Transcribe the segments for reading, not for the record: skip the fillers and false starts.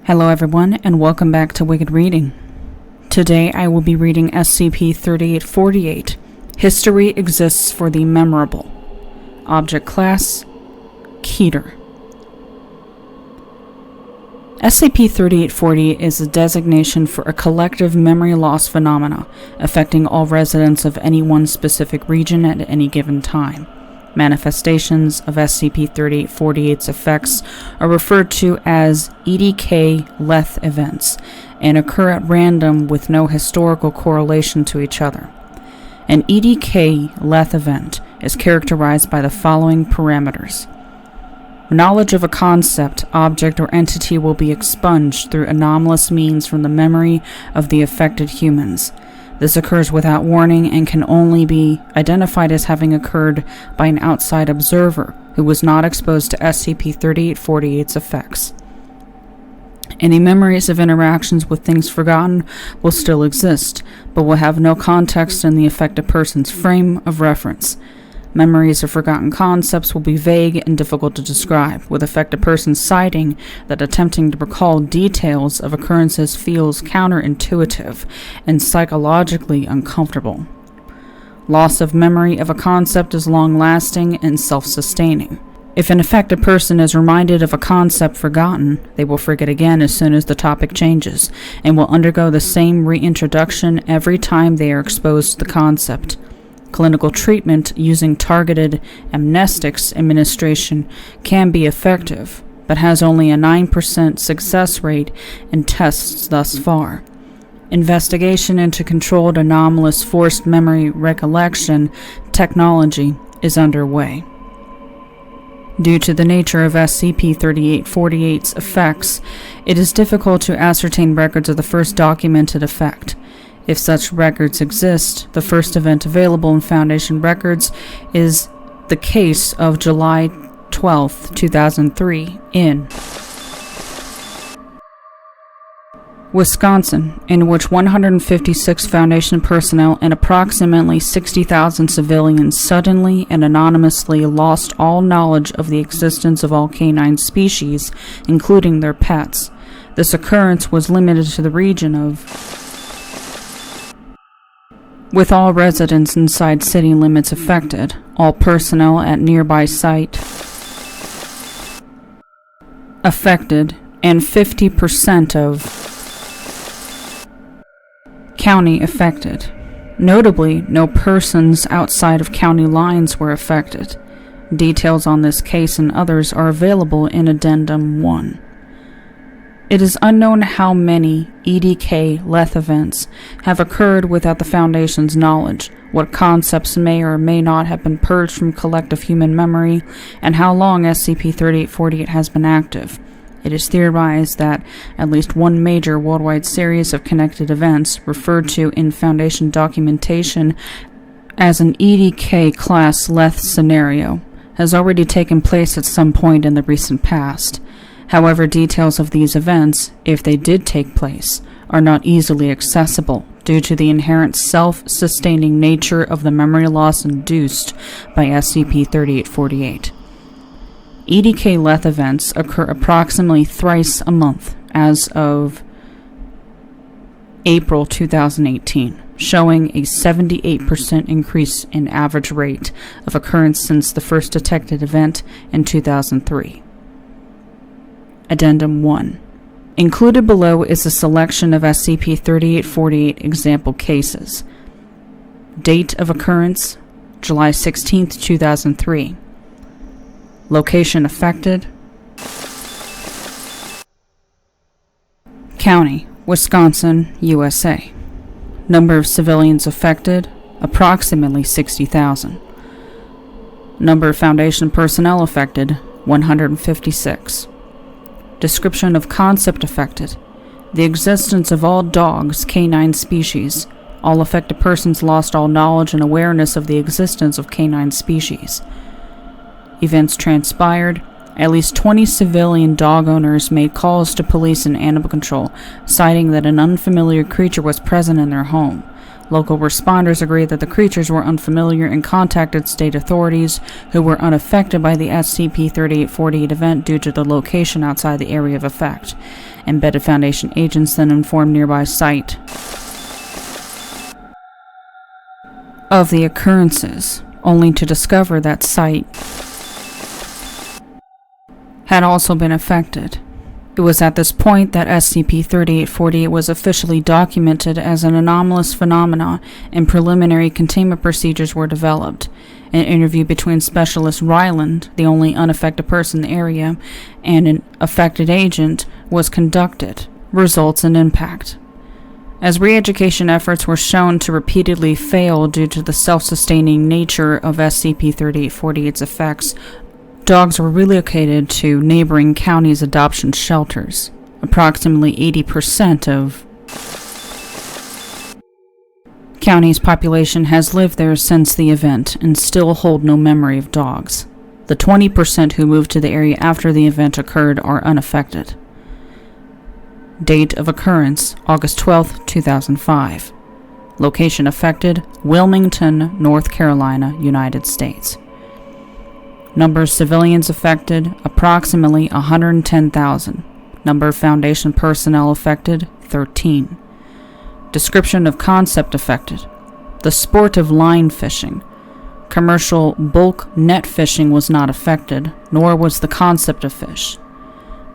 Hello everyone, and welcome back to Wicked Reading. Today I will be reading SCP-3848, History Exists for the Memorable. Object Class, Keter. SCP-3848 is a designation for a collective memory loss phenomena affecting all residents of any one specific region at any given time. Manifestations of SCP-3848's effects are referred to as EDK-Leth events and occur at random with no historical correlation to each other. An EDK-Leth event is characterized by the following parameters. Knowledge of a concept, object, or entity will be expunged through anomalous means from the memory of the affected humans. This occurs without warning and can only be identified as having occurred by an outside observer who was not exposed to SCP-3848's effects. Any memories of interactions with things forgotten will still exist, but will have no context in the affected person's frame of reference. Memories of forgotten concepts will be vague and difficult to describe, with affected persons citing that attempting to recall details of occurrences feels counterintuitive and psychologically uncomfortable. Loss of memory of a concept is long-lasting and self-sustaining. If an affected person is reminded of a concept forgotten, they will forget again as soon as the topic changes, and will undergo the same reintroduction every time they are exposed to the concept. Clinical treatment using targeted amnestics administration can be effective, but has only a 9% success rate in tests thus far. Investigation into controlled anomalous forced memory recollection technology is underway. Due to the nature of SCP-3848's effects, it is difficult to ascertain records of the first documented effect. If such records exist, the first event available in Foundation records is the case of July 12, 2003, in Wisconsin, in which 156 Foundation personnel and approximately 60,000 civilians suddenly and anonymously lost all knowledge of the existence of all canine species, including their pets. This occurrence was limited to the region of with all residents inside city limits affected, all personnel at nearby site affected, and 50% of county affected. Notably, no persons outside of county lines were affected. Details on this case and others are available in Addendum 1. It is unknown how many EDK-Leth events have occurred without the Foundation's knowledge, what concepts may or may not have been purged from collective human memory, and how long SCP-3848 has been active. It is theorized that at least one major worldwide series of connected events, referred to in Foundation documentation as an EDK-class Leth scenario, has already taken place at some point in the recent past. However, details of these events, if they did take place, are not easily accessible due to the inherent self-sustaining nature of the memory loss induced by SCP-3848. EDK-Leth events occur approximately thrice a month as of April 2018, showing a 78% increase in average rate of occurrence since the first detected event in 2003. Addendum 1. Included below is a selection of SCP-3848 example cases. Date of occurrence, July 16, 2003. Location affected, County, Wisconsin, USA. Number of civilians affected, approximately 60,000. Number of Foundation personnel affected, 156. Description of concept affected. The existence of all dogs, canine species. All affected persons lost all knowledge and awareness of the existence of canine species. Events transpired. At least 20 civilian dog owners made calls to police and animal control, citing that an unfamiliar creature was present in their home. Local responders agreed that the creatures were unfamiliar and contacted state authorities, who were unaffected by the SCP-3848 event due to the location outside the area of effect. Embedded Foundation agents then informed nearby site of the occurrences, only to discover that site had also been affected. It was at this point that SCP-3848 was officially documented as an anomalous phenomenon, and preliminary containment procedures were developed. An interview between Specialist Ryland, the only unaffected person in the area, and an affected agent was conducted. Results and impact. As re-education efforts were shown to repeatedly fail due to the self-sustaining nature of SCP-3848's effects, dogs were relocated to neighboring counties' adoption shelters. Approximately 80% of county's population has lived there since the event and still hold no memory of dogs. The 20% who moved to the area after the event occurred are unaffected. Date of occurrence, August 12, 2005. Location affected, Wilmington, North Carolina, United States. Number of civilians affected, approximately 110,000. Number of Foundation personnel affected, 13. Description of concept affected. The sport of line fishing. Commercial bulk net fishing was not affected, nor was the concept of fish.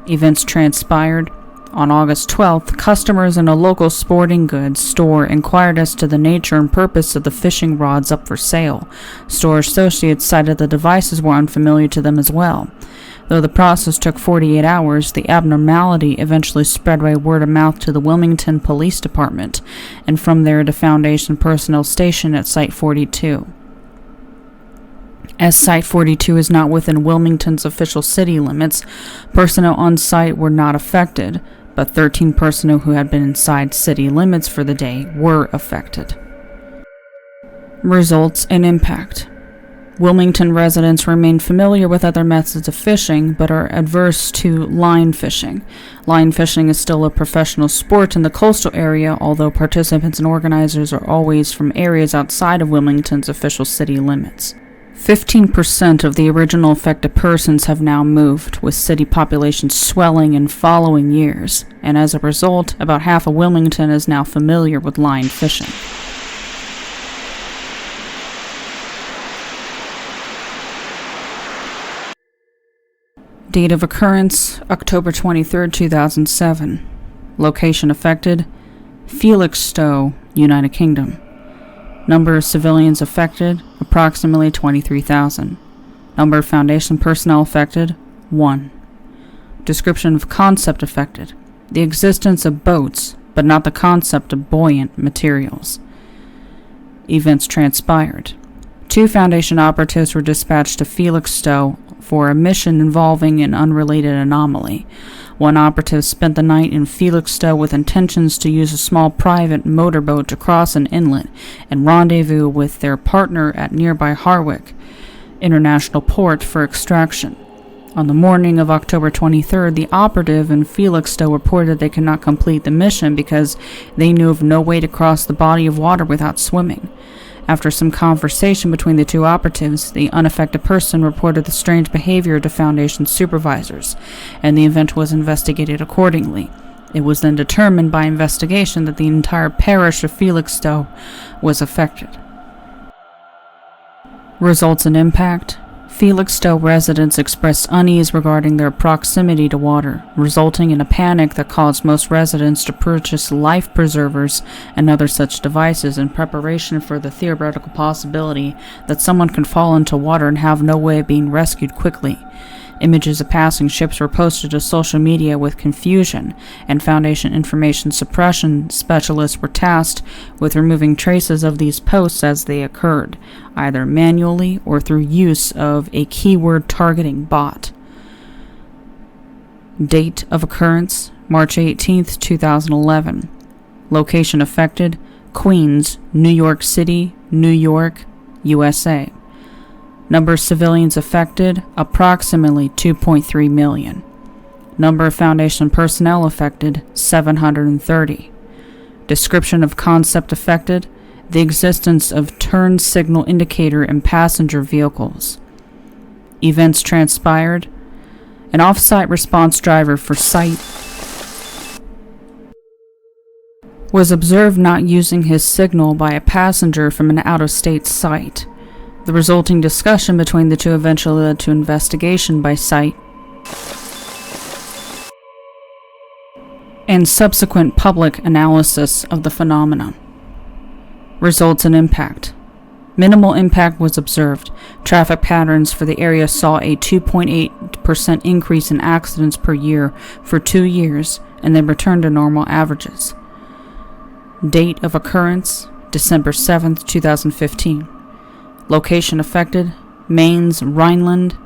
Events transpired. On August 12th, customers in a local sporting goods store inquired as to the nature and purpose of the fishing rods up for sale. Store associates cited the devices were unfamiliar to them as well. Though the process took 48 hours, the abnormality eventually spread by word of mouth to the Wilmington Police Department, and from there to Foundation personnel stationed at Site 42. As Site 42 is not within Wilmington's official city limits, personnel on site were not affected, but 13 personnel who had been inside city limits for the day were affected. Results and impact. Wilmington residents remain familiar with other methods of fishing, but are adverse to line fishing. Line fishing is still a professional sport in the coastal area, although participants and organizers are always from areas outside of Wilmington's official city limits. 15% of the original affected persons have now moved, with city population swelling in following years, and as a result, about half of Wilmington is now familiar with line fishing. Date of occurrence, October 23, 2007. Location affected, Felixstowe, United Kingdom. Number of civilians affected, approximately 23,000. Number of Foundation personnel affected, 1. Description of concept affected. The existence of boats, but not the concept of buoyant materials. Events transpired. 2 Foundation operatives were dispatched to Felixstowe for a mission involving an unrelated anomaly. 1 operative spent the night in Felixstowe with intentions to use a small private motorboat to cross an inlet and rendezvous with their partner at nearby Harwich International Port for extraction. On the morning of October 23rd, the operative in Felixstowe reported they could not complete the mission because they knew of no way to cross the body of water without swimming. After some conversation between the 2 operatives, the unaffected person reported the strange behavior to Foundation supervisors, and the event was investigated accordingly. It was then determined by investigation that the entire parish of Felixstowe was affected. Results and impact. Felixstowe residents expressed unease regarding their proximity to water, resulting in a panic that caused most residents to purchase life preservers and other such devices in preparation for the theoretical possibility that someone could fall into water and have no way of being rescued quickly. Images of passing ships were posted to social media with confusion, and Foundation information suppression specialists were tasked with removing traces of these posts as they occurred, either manually or through use of a keyword targeting bot. Date of occurrence, March 18, 2011. Location affected, Queens, New York City, New York, USA. Number of civilians affected, approximately 2.3 million. Number of Foundation personnel affected, 730. Description of concept affected. the existence of turn signal indicator in passenger vehicles. Events transpired. An off-site response driver for site was observed not using his signal by a passenger from an out-of-state site. The resulting discussion between the two eventually led to investigation by site and subsequent public analysis of the phenomena. Results and impact. Minimal impact was observed. Traffic patterns for the area saw a 2.8% increase in accidents per year for 2 years and then returned to normal averages. Date of occurrence, December 7th, 2015. Location affected, Mainz, Rhineland,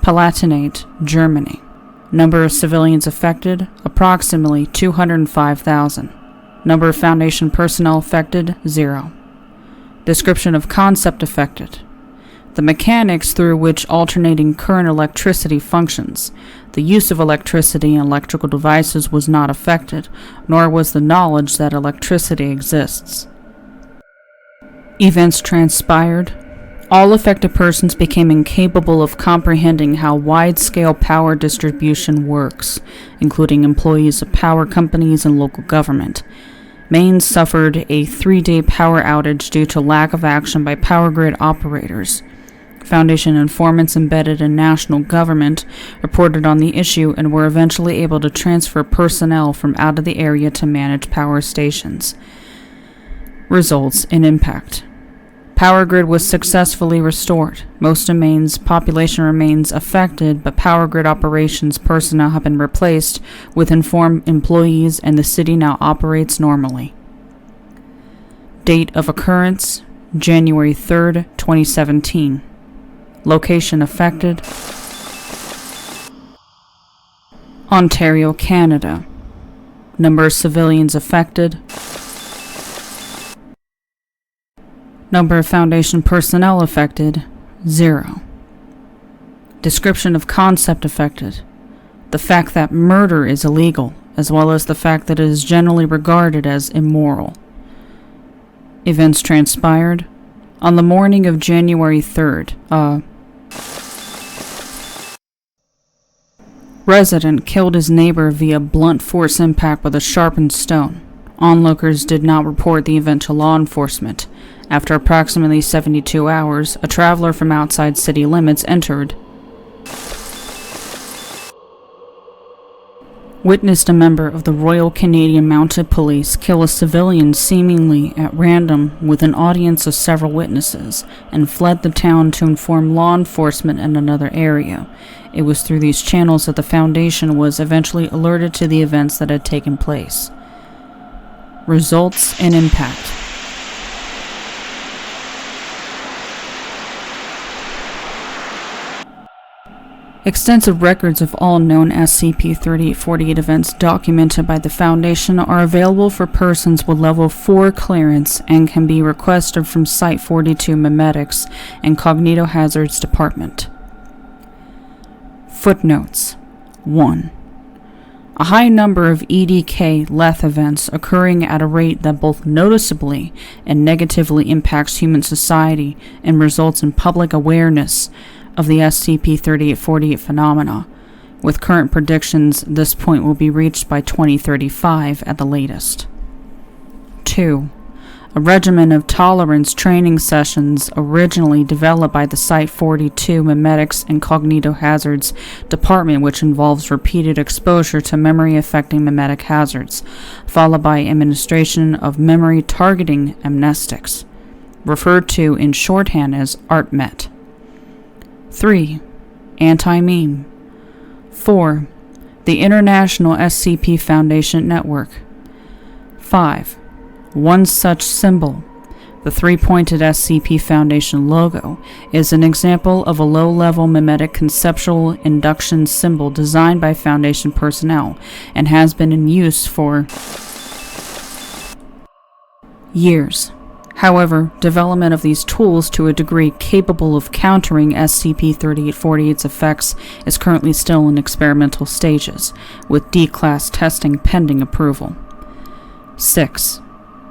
Palatinate, Germany. Number of civilians affected, approximately 205,000. Number of Foundation personnel affected, 0. Description of concept affected. The mechanics through which alternating current electricity functions. The use of electricity in electrical devices was not affected, nor was the knowledge that electricity exists. Events transpired. All affected persons became incapable of comprehending how wide-scale power distribution works, including employees of power companies and local government. Mainz suffered a 3-day power outage due to lack of action by power grid operators. Foundation informants embedded in national government reported on the issue and were eventually able to transfer personnel from out of the area to manage power stations. Results and impact. Power grid was successfully restored. Most of Maine's population remains affected, but power grid operations personnel have been replaced with informed employees and the city now operates normally. Date of occurrence, January 3rd, 2017. Location affected, Ontario, Canada. Number of civilians affected, number of Foundation personnel affected, 0. Description of concept affected. The fact that murder is illegal, as well as the fact that it is generally regarded as immoral. Events transpired. On the morning of January 3rd, resident killed his neighbor via blunt force impact with a sharpened stone. Onlookers did not report the event to law enforcement. After approximately 72 hours, a traveler from outside city limits entered, witnessed a member of the Royal Canadian Mounted Police kill a civilian seemingly at random with an audience of several witnesses, and fled the town to inform law enforcement in another area. It was through these channels that the Foundation was eventually alerted to the events that had taken place. Results and impact. Extensive records of all known SCP-3848 events documented by the Foundation are available for persons with Level 4 clearance and can be requested from Site-42 Memetics and Cognitohazards Department. Footnotes 1. A high number of EDK-LETH events occurring at a rate that both noticeably and negatively impacts human society and results in public awareness of the SCP-3848 phenomena. With current predictions, this point will be reached by 2035 at the latest. 2. A regimen of tolerance training sessions originally developed by the Site-42 Memetics and Cognitohazards Department, which involves repeated exposure to memory-affecting memetic hazards, followed by administration of memory-targeting amnestics, referred to in shorthand as ARTMET. 3. Anti-meme. 4. The International SCP Foundation Network. 5. One such symbol, the 3-pointed SCP Foundation logo, is an example of a low-level memetic conceptual induction symbol designed by Foundation personnel and has been in use for years. However, development of these tools to a degree capable of countering SCP-3848's effects is currently still in experimental stages, with D-Class testing pending approval. 6.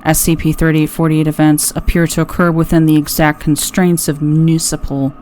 SCP-3848 events appear to occur within the exact constraints of municipal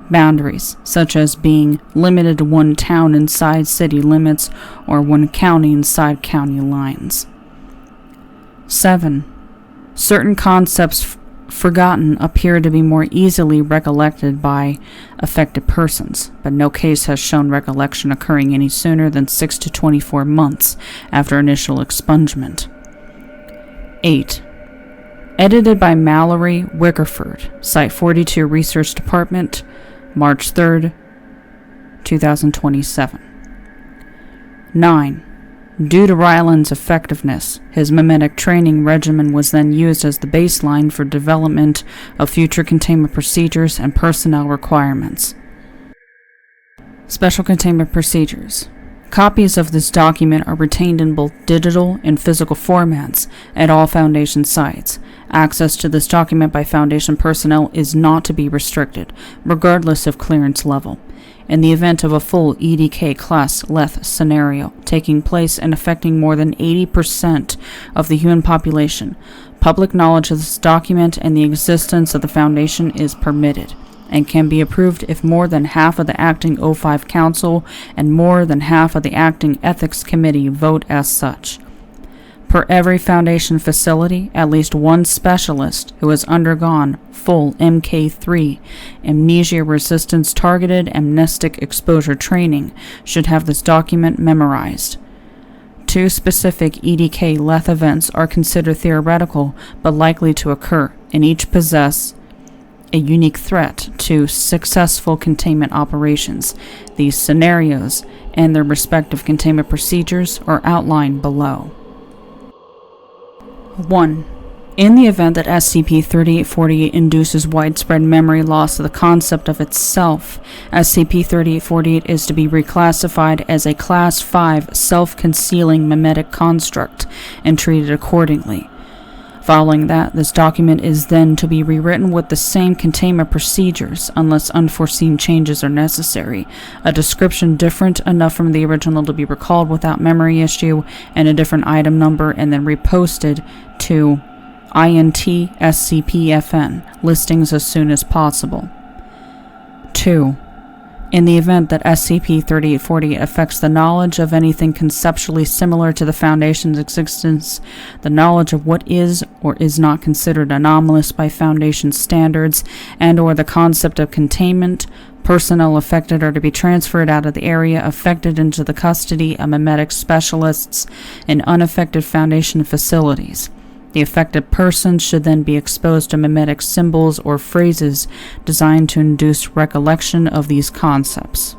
boundaries, such as being limited to one town inside city limits or one county inside county lines. 7. Certain concepts forgotten appear to be more easily recollected by affected persons, but no case has shown recollection occurring any sooner than 6 to 24 months after initial expungement. 8. Edited by Mallory Wickerford, Site 42 Research Department, March 3rd, 2027. 9. Due to Ryland's effectiveness, his mimetic training regimen was then used as the baseline for development of future containment procedures and personnel requirements. Special Containment Procedures. Copies of this document are retained in both digital and physical formats at all Foundation sites. Access to this document by Foundation personnel is not to be restricted, regardless of clearance level. In the event of a full EDK class Leth scenario taking place and affecting more than 80% of the human population, public knowledge of this document and the existence of the Foundation is permitted, and can be approved if more than half of the acting O5 Council and more than half of the acting Ethics Committee vote as such. Per every Foundation facility, at least one specialist who has undergone full MK3 amnesia resistance targeted amnestic exposure training should have this document memorized. 2 specific EDK Leth events are considered theoretical but likely to occur, and each possess a unique threat to successful containment operations. These scenarios and their respective containment procedures are outlined below. 1. In the event that SCP-3848 induces widespread memory loss of the concept of itself, SCP-3848 is to be reclassified as a Class 5 self-concealing mimetic construct and treated accordingly. Following that, this document is then to be rewritten with the same containment procedures unless unforeseen changes are necessary, a description different enough from the original to be recalled without memory issue, and a different item number, and then reposted to INT SCP-FN listings as soon as possible. 2. In the event that SCP-3848 affects the knowledge of anything conceptually similar to the Foundation's existence, the knowledge of what is or is not considered anomalous by Foundation standards, and or the concept of containment, personnel affected are to be transferred out of the area affected into the custody of mimetic specialists in unaffected Foundation facilities. The affected person should then be exposed to mimetic symbols or phrases designed to induce recollection of these concepts.